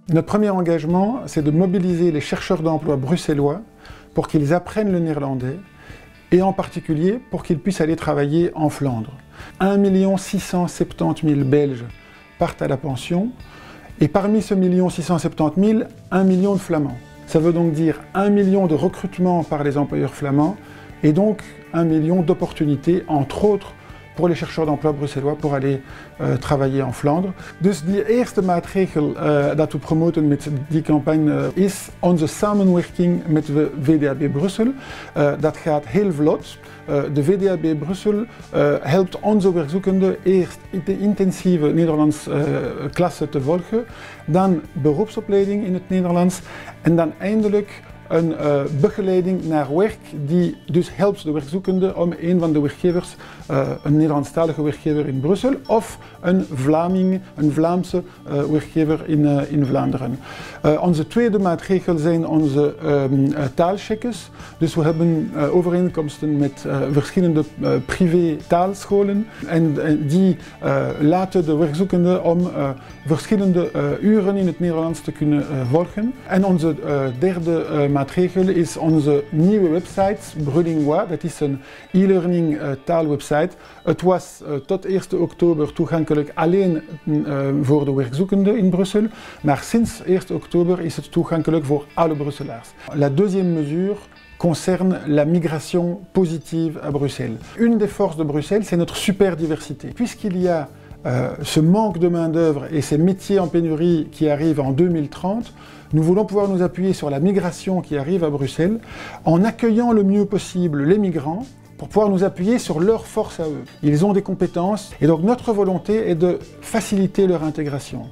Notre premier engagement, c'est de mobiliser les chercheurs d'emploi bruxellois pour qu'ils apprennent le néerlandais et en particulier pour qu'ils puissent aller travailler en Flandre. 1 670 000 Belges partent à la pension et parmi ce 1 670 000, 1 million de Flamands. Ça veut donc dire 1 million de recrutements par les employeurs flamands et donc 1 million d'opportunités, entre autres, voor de chercheurs d'emploi bruxellois voor aller travailler en Flandre. Dus die eerste maatregel dat we promoten met die campagne is onze samenwerking met de VDAB Brussel. Dat gaat heel vlot. De VDAB Brussel helpt onze werkzoekenden eerst de intensieve Nederlands klasse te volgen, dan beroepsopleiding in het Nederlands en dan eindelijk een begeleiding naar werk die dus helpt de werkzoekende om een van de werkgevers, een Nederlandstalige werkgever in Brussel of een Vlaming, een Vlaamse werkgever in Vlaanderen. Onze tweede maatregel zijn onze taalcheckers. Dus we hebben overeenkomsten met verschillende privé taalscholen en die laten de werkzoekende om verschillende uren in het Nederlands te kunnen volgen. En onze derde maatregel is onze nieuwe website, Brulingwa. Dat is een e-learning taalwebsite. Het was tot 1 oktober toegankelijk alleen voor de werkzoekenden in Brussel, maar sinds 1 oktober is het toegankelijk voor alle Brusselaars. La deuxième mesure concerne la migration positive à Bruxelles. Une des forces de Bruxelles, c'est notre super diversité. Puisqu'il y a ce manque de main-d'œuvre et ces métiers en pénurie qui arrivent en 2030, nous voulons pouvoir nous appuyer sur la migration qui arrive à Bruxelles en accueillant le mieux possible les migrants pour pouvoir nous appuyer sur leurs forces à eux. Ils ont des compétences et donc notre volonté est de faciliter leur intégration.